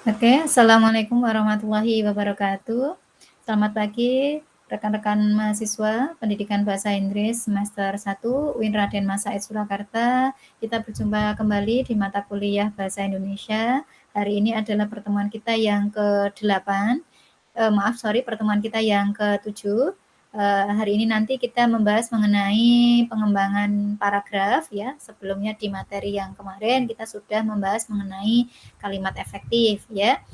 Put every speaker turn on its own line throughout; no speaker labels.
Oke, assalamualaikum warahmatullahi wabarakatuh. Selamat pagi, rekan-rekan mahasiswa pendidikan bahasa Inggris semester 1 UIN Raden Mas Said Surakarta. Kita berjumpa kembali di mata kuliah bahasa Indonesia. Hari ini adalah pertemuan kita yang ke-8. Pertemuan kita yang ke-7. Hari ini nanti kita membahas mengenai pengembangan paragraf ya. Sebelumnya di materi yang kemarin kita sudah membahas mengenai kalimat efektif ya.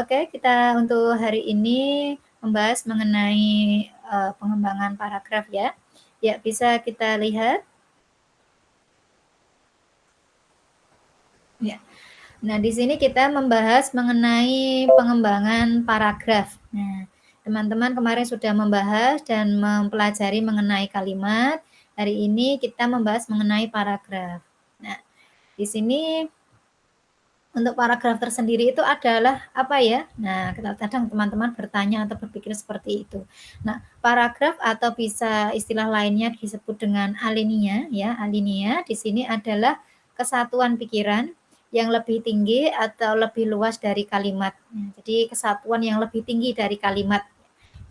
Oke, kita untuk hari ini membahas mengenai pengembangan paragraf ya. Ya, bisa kita lihat. Ya. Nah, di sini kita membahas mengenai pengembangan paragraf. Nah, teman-teman kemarin sudah membahas dan mempelajari mengenai kalimat. Hari ini kita membahas mengenai paragraf. Nah, di sini untuk paragraf tersendiri itu adalah apa ya? Nah, kadang teman-teman bertanya atau berpikir seperti itu. Nah, paragraf atau bisa istilah lainnya disebut dengan alinea ya. Alinea di sini adalah kesatuan pikiran yang lebih tinggi atau lebih luas dari kalimat. Nah, jadi kesatuan yang lebih tinggi dari kalimat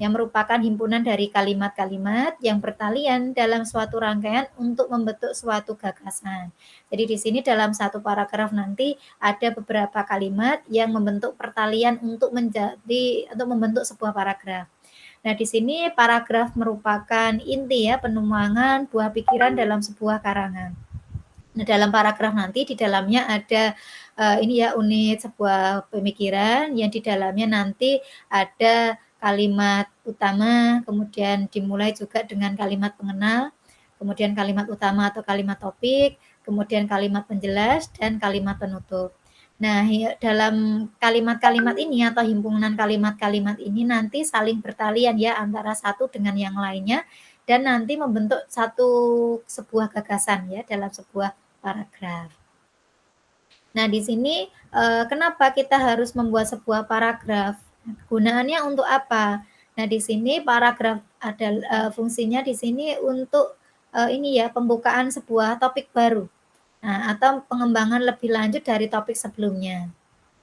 yang merupakan himpunan dari kalimat-kalimat yang bertalian dalam suatu rangkaian untuk membentuk suatu gagasan. Jadi di sini dalam satu paragraf nanti ada beberapa kalimat yang membentuk pertalian untuk membentuk sebuah paragraf. Nah, di sini paragraf merupakan inti ya penuangan buah pikiran dalam sebuah karangan. Nah, dalam paragraf nanti di dalamnya ada unit sebuah pemikiran yang di dalamnya nanti ada kalimat utama, kemudian dimulai juga dengan kalimat pengenal, kemudian kalimat utama atau kalimat topik, kemudian kalimat penjelas dan kalimat penutup. Nah, dalam kalimat-kalimat ini atau himpunan kalimat-kalimat ini nanti saling bertalian ya antara satu dengan yang lainnya dan nanti membentuk sebuah gagasan ya dalam sebuah paragraf. Nah, di sini kenapa kita harus membuat sebuah paragraf? Gunaannya untuk apa? Nah, di sini paragraf fungsinya di sini untuk pembukaan sebuah topik baru. Nah, atau pengembangan lebih lanjut dari topik sebelumnya.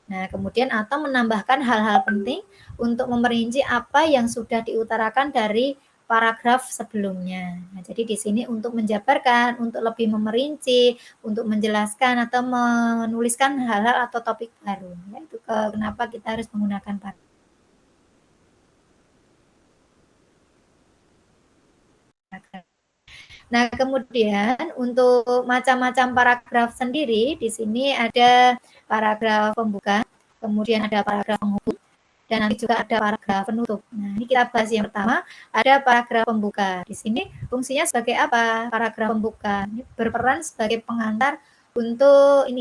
Nah, kemudian atau menambahkan hal-hal penting untuk memperinci apa yang sudah diutarakan dari paragraf sebelumnya. Nah, jadi di sini untuk menjabarkan, untuk lebih memerinci, untuk menjelaskan atau menuliskan hal-hal atau topik baru. Ya, itu kenapa kita harus menggunakan paragraf. Nah, kemudian untuk macam-macam paragraf sendiri, di sini ada paragraf pembuka, kemudian ada paragraf penghubung, dan nanti juga ada paragraf penutup. Nah, ini kita bahas yang pertama, ada paragraf pembuka. Di sini fungsinya sebagai apa? Paragraf pembuka ini berperan sebagai pengantar untuk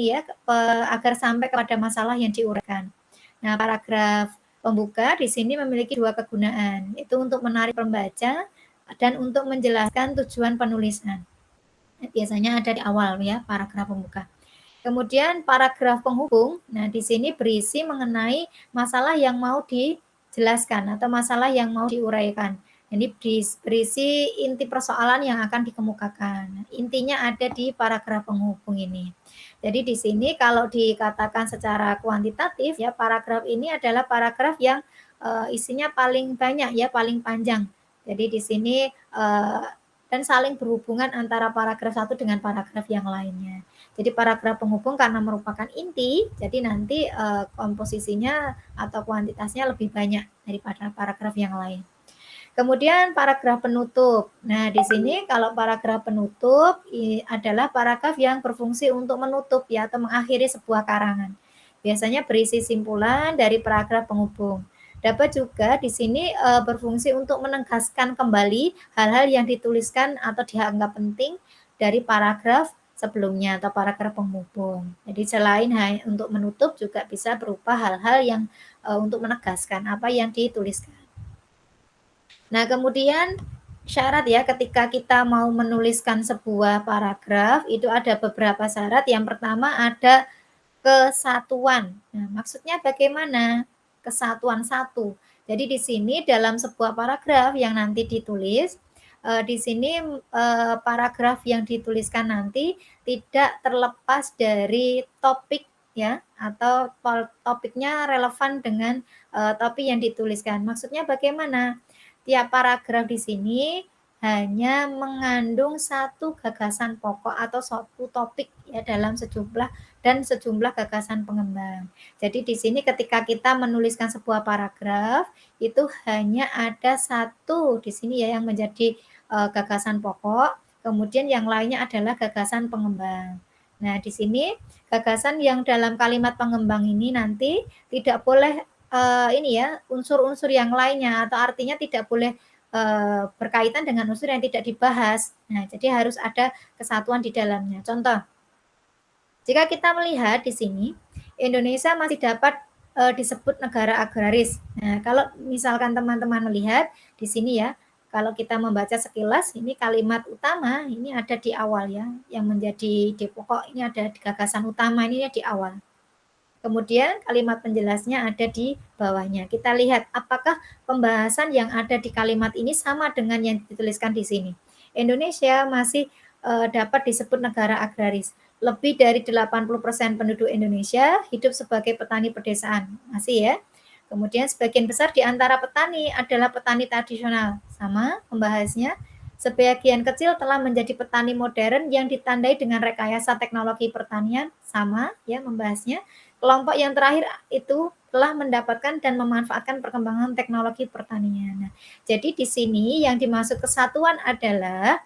agar sampai kepada masalah yang diuraikan. Nah, paragraf pembuka di sini memiliki dua kegunaan, itu untuk menarik pembaca dan untuk menjelaskan tujuan penulisan. Biasanya ada di awal ya paragraf pembuka. Kemudian paragraf penghubung, nah di sini berisi mengenai masalah yang mau dijelaskan atau masalah yang mau diuraikan. Ini berisi inti persoalan yang akan dikemukakan. Intinya ada di paragraf penghubung ini. Jadi di sini kalau dikatakan secara kuantitatif ya paragraf ini adalah paragraf yang isinya paling banyak ya, paling panjang. Jadi di sini dan saling berhubungan antara paragraf satu dengan paragraf yang lainnya. Jadi paragraf penghubung karena merupakan inti, jadi nanti komposisinya atau kuantitasnya lebih banyak daripada paragraf yang lain. Kemudian paragraf penutup. Nah, di sini kalau paragraf penutup adalah paragraf yang berfungsi untuk menutup ya atau mengakhiri sebuah karangan. Biasanya berisi simpulan dari paragraf penghubung. Dapat juga di sini berfungsi untuk menegaskan kembali hal-hal yang dituliskan atau dianggap penting dari paragraf sebelumnya atau paragraf penghubung. Jadi selain untuk menutup juga bisa berupa hal-hal yang untuk menegaskan apa yang dituliskan. Nah, kemudian syarat ya ketika kita mau menuliskan sebuah paragraf itu ada beberapa syarat. Yang pertama ada kesatuan. Nah, maksudnya bagaimana? Kesatuan satu. Jadi di sini dalam sebuah paragraf yang nanti ditulis, di sini paragraf yang dituliskan nanti tidak terlepas dari topik ya, atau topiknya relevan dengan, topik yang dituliskan. Maksudnya bagaimana? Tiap paragraf di sini hanya mengandung satu gagasan pokok atau suatu topik ya dalam sejumlah gagasan pengembang. Jadi di sini ketika kita menuliskan sebuah paragraf, itu hanya ada satu di sini ya yang menjadi, gagasan pokok, kemudian yang lainnya adalah gagasan pengembang. Nah, di sini gagasan yang dalam kalimat pengembang ini nanti tidak boleh, ini ya, unsur-unsur yang lainnya atau artinya tidak boleh, berkaitan dengan unsur yang tidak dibahas. Nah, jadi harus ada kesatuan di dalamnya. Contoh, jika kita melihat di sini, Indonesia masih dapat, disebut negara agraris. Nah, kalau misalkan teman-teman melihat di sini ya, kalau kita membaca sekilas, ini kalimat utama ini ada di awal ya, yang menjadi ide pokok ini ada di gagasan utama ini ya di awal. Kemudian kalimat penjelasnya ada di bawahnya. Kita lihat apakah pembahasan yang ada di kalimat ini sama dengan yang dituliskan di sini. Indonesia masih dapat disebut negara agraris. Lebih dari 80% penduduk Indonesia hidup sebagai petani pedesaan. Masih ya. Kemudian sebagian besar di antara petani adalah petani tradisional. Sama pembahasnya. Sebagian kecil telah menjadi petani modern yang ditandai dengan rekayasa teknologi pertanian. Sama ya membahasnya. Kelompok yang terakhir itu telah mendapatkan dan memanfaatkan perkembangan teknologi pertanian. Nah, jadi di sini yang dimaksud kesatuan adalah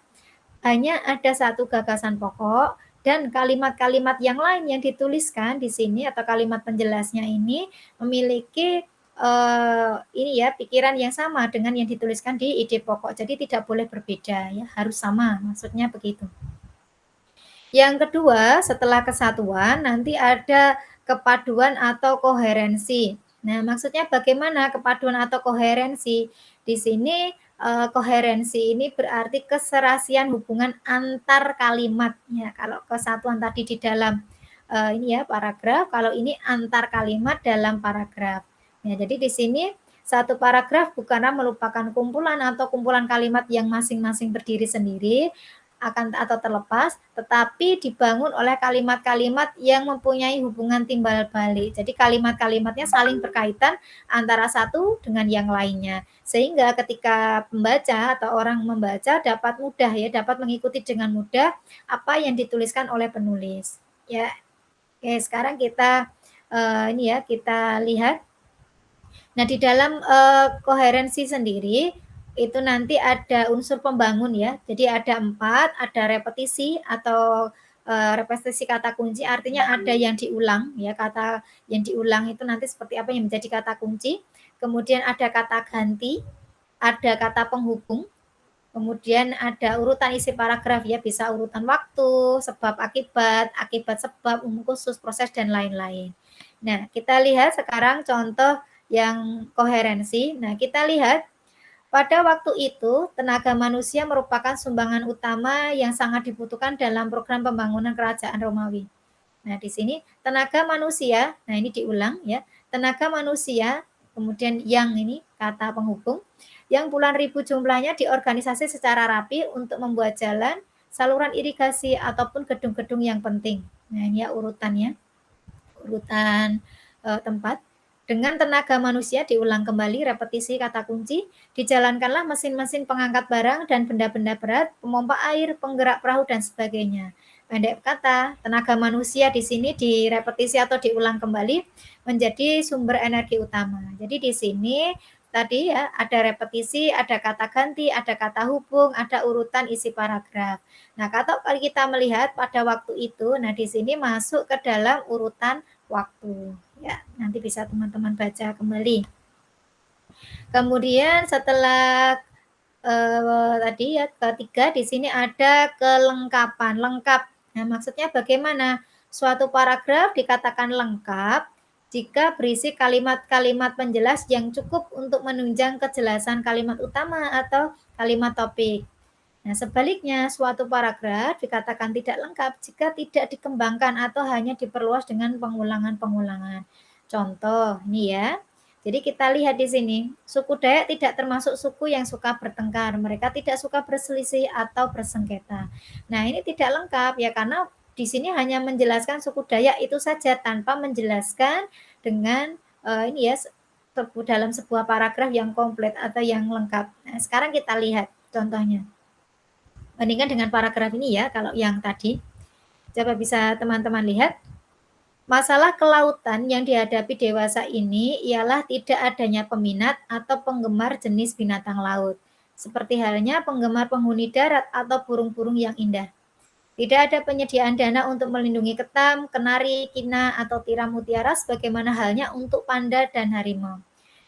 hanya ada satu gagasan pokok dan kalimat-kalimat yang lain yang dituliskan di sini atau kalimat penjelasnya ini memiliki ini ya pikiran yang sama dengan yang dituliskan di ide pokok. Jadi tidak boleh berbeda ya, harus sama. Maksudnya begitu. Yang kedua, setelah kesatuan nanti ada kepaduan atau koherensi. Nah, maksudnya bagaimana kepaduan atau koherensi? Di sini, koherensi ini berarti keserasian hubungan antar kalimat, ya. Kalau kesatuan tadi di dalam, ini ya paragraf, kalau ini antar kalimat dalam paragraf. Ya, jadi di sini satu paragraf bukanlah merupakan kumpulan atau kumpulan kalimat yang masing-masing berdiri sendiri, akan atau terlepas, tetapi dibangun oleh kalimat-kalimat yang mempunyai hubungan timbal balik. Jadi kalimat-kalimatnya saling berkaitan antara satu dengan yang lainnya. Sehingga ketika pembaca atau orang membaca dapat mudah ya, dapat mengikuti dengan mudah apa yang dituliskan oleh penulis. Ya. Oke, sekarang kita ini ya, kita lihat. Nah, di dalam koherensi sendiri itu nanti ada unsur pembangun ya. Jadi ada 4, ada repetisi atau, repetisi kata kunci artinya ada yang diulang ya, kata yang diulang itu nanti seperti apa yang menjadi kata kunci. Kemudian ada kata ganti, ada kata penghubung, kemudian ada urutan isi paragraf ya, bisa urutan waktu, sebab akibat sebab, umum khusus, proses, dan lain-lain. Nah, kita lihat sekarang contoh yang koherensi. Nah, kita lihat pada waktu itu, tenaga manusia merupakan sumbangan utama yang sangat dibutuhkan dalam program pembangunan kerajaan Romawi. Nah, di sini tenaga manusia, nah ini diulang ya, tenaga manusia, kemudian yang ini kata penghubung, yang puluhan ribu jumlahnya diorganisasi secara rapi untuk membuat jalan, saluran irigasi, ataupun gedung-gedung yang penting. Nah, ini ya urutannya, urutan tempat. Dengan tenaga manusia diulang kembali repetisi kata kunci, dijalankanlah mesin-mesin pengangkat barang dan benda-benda berat, pemompa air, penggerak perahu, dan sebagainya. Pendek kata, tenaga manusia di sini direpetisi atau diulang kembali menjadi sumber energi utama. Jadi di sini tadi ya ada repetisi, ada kata ganti, ada kata hubung, ada urutan isi paragraf. Nah, kalau kita melihat pada waktu itu, nah di sini masuk ke dalam urutan waktu. Ya, nanti bisa teman-teman baca kembali. Kemudian setelah tadi ya ketiga di sini ada kelengkapan, lengkap. Nah, maksudnya bagaimana? Suatu paragraf dikatakan lengkap jika berisi kalimat-kalimat penjelas yang cukup untuk menunjang kejelasan kalimat utama atau kalimat topik. Nah, sebaliknya, suatu paragraf dikatakan tidak lengkap jika tidak dikembangkan atau hanya diperluas dengan pengulangan-pengulangan. Contoh, ini ya. Jadi kita lihat di sini, suku Dayak tidak termasuk suku yang suka bertengkar. Mereka tidak suka berselisih atau bersengketa. Nah, ini tidak lengkap ya karena di sini hanya menjelaskan suku Dayak itu saja tanpa menjelaskan dengan, ini ya, dalam sebuah paragraf yang komplit atau yang lengkap. Nah, sekarang kita lihat contohnya. Bandingkan dengan paragraf ini ya, kalau yang tadi. Coba bisa teman-teman lihat. Masalah kelautan yang dihadapi dewasa ini ialah tidak adanya peminat atau penggemar jenis binatang laut, seperti halnya penggemar penghuni darat atau burung-burung yang indah. Tidak ada penyediaan dana untuk melindungi ketam, kenari, kina, atau tiram mutiara sebagaimana halnya untuk panda dan harimau.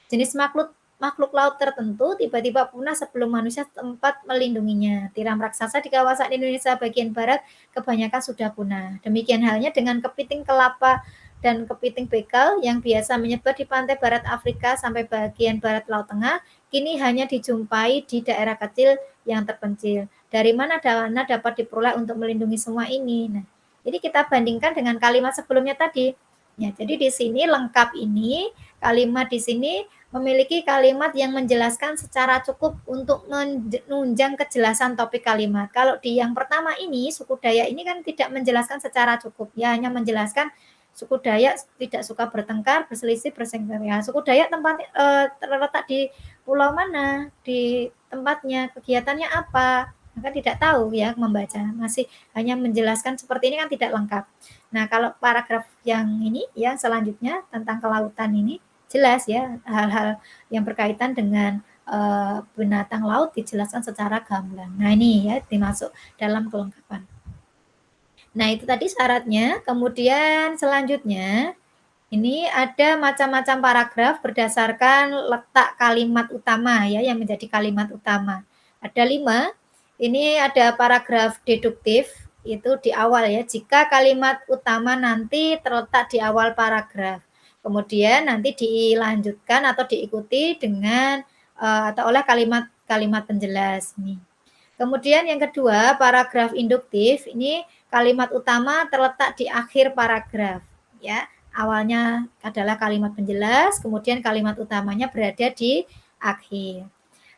Jenis makhluk laut tertentu tiba-tiba punah sebelum manusia sempat melindunginya. Tiram raksasa di kawasan Indonesia bagian barat kebanyakan sudah punah. Demikian halnya dengan kepiting kelapa dan kepiting begal yang biasa menyebar di pantai barat Afrika sampai bagian barat Laut Tengah, kini hanya dijumpai di daerah kecil yang terpencil. Dari mana dana dapat diperoleh untuk melindungi semua ini? Nah, jadi kita bandingkan dengan kalimat sebelumnya tadi. Ya, jadi di sini lengkap ini, kalimat di sini memiliki kalimat yang menjelaskan secara cukup untuk menunjang kejelasan topik kalimat. Kalau di yang pertama ini, suku Dayak ini kan tidak menjelaskan secara cukup, ya hanya menjelaskan suku Dayak tidak suka bertengkar, berselisih, bersengketa. Ya, suku Dayak terletak di pulau mana, di tempatnya, kegiatannya apa, maka tidak tahu ya membaca, masih hanya menjelaskan seperti ini kan tidak lengkap. Nah, kalau paragraf yang ini ya selanjutnya tentang kelautan ini jelas ya hal-hal yang berkaitan dengan binatang laut dijelaskan secara gamblang. Nah, ini ya dimasuk dalam kelengkapan. Nah, itu tadi syaratnya. Kemudian selanjutnya ini ada macam-macam paragraf berdasarkan letak kalimat utama ya yang menjadi kalimat utama. Ada 5. Ini ada paragraf deduktif itu di awal ya. Jika kalimat utama nanti terletak di awal paragraf. Kemudian nanti dilanjutkan atau diikuti dengan atau oleh kalimat-kalimat penjelas nih. Kemudian yang kedua, paragraf induktif ini kalimat utama terletak di akhir paragraf ya. Awalnya adalah kalimat penjelas, kemudian kalimat utamanya berada di akhir.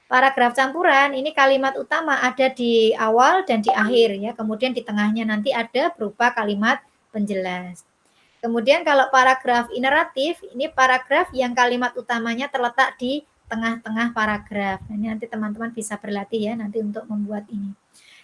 Paragraf campuran ini kalimat utama ada di awal dan di akhir ya, kemudian di tengahnya nanti ada berupa kalimat penjelas. Kemudian kalau paragraf ineratif, ini paragraf yang kalimat utamanya terletak di tengah-tengah paragraf. Nah, ini nanti teman-teman bisa berlatih ya nanti untuk membuat ini.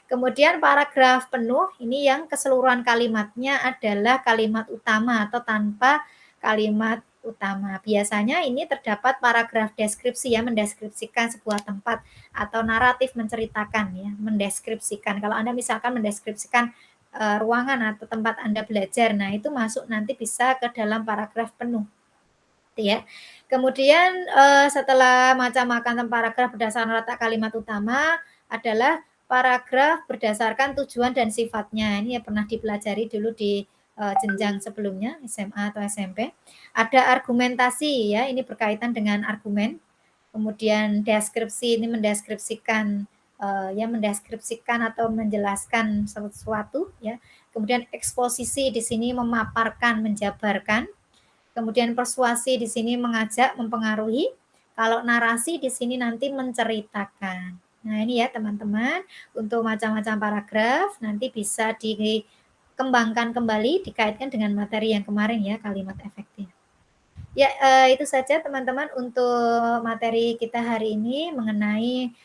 Kemudian paragraf penuh, ini yang keseluruhan kalimatnya adalah kalimat utama atau tanpa kalimat utama. Biasanya ini terdapat paragraf deskripsi ya, mendeskripsikan sebuah tempat atau naratif menceritakan ya, mendeskripsikan. Kalau Anda misalkan mendeskripsikan ruangan atau tempat Anda belajar, nah itu masuk nanti bisa ke dalam paragraf penuh. Ya. Kemudian setelah macam-macam paragraf berdasarkan letak kalimat utama adalah paragraf berdasarkan tujuan dan sifatnya. Ini ya pernah dipelajari dulu di jenjang sebelumnya, SMA atau SMP. Ada argumentasi ya, ini berkaitan dengan argumen. Kemudian deskripsi ini mendeskripsikan ya mendeskripsikan atau menjelaskan sesuatu ya. Kemudian eksposisi di sini memaparkan, menjabarkan. Kemudian persuasi di sini mengajak, mempengaruhi. Kalau narasi di sini nanti menceritakan. Nah, ini ya teman-teman, untuk macam-macam paragraf nanti bisa dikembangkan kembali, dikaitkan dengan materi yang kemarin ya, kalimat efektif. Ya, itu saja teman-teman untuk materi kita hari ini mengenai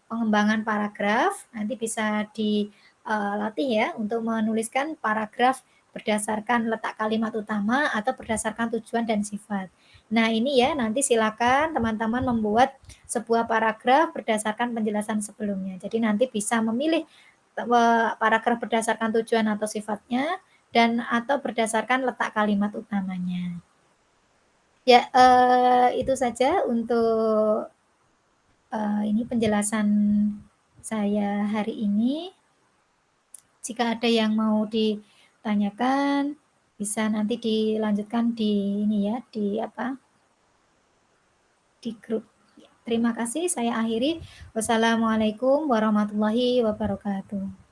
pengembangan paragraf. Nanti bisa dilatih ya untuk menuliskan paragraf berdasarkan letak kalimat utama atau berdasarkan tujuan dan sifat. Nah, ini ya nanti silakan teman-teman membuat sebuah paragraf berdasarkan penjelasan sebelumnya. Jadi nanti bisa memilih paragraf berdasarkan tujuan atau sifatnya dan atau berdasarkan letak kalimat utamanya. Ya, itu saja untuk ini penjelasan saya hari ini. Jika ada yang mau ditanyakan, bisa nanti dilanjutkan di ini ya, di apa, di grup. Terima kasih, saya akhiri. Wassalamualaikum warahmatullahi wabarakatuh.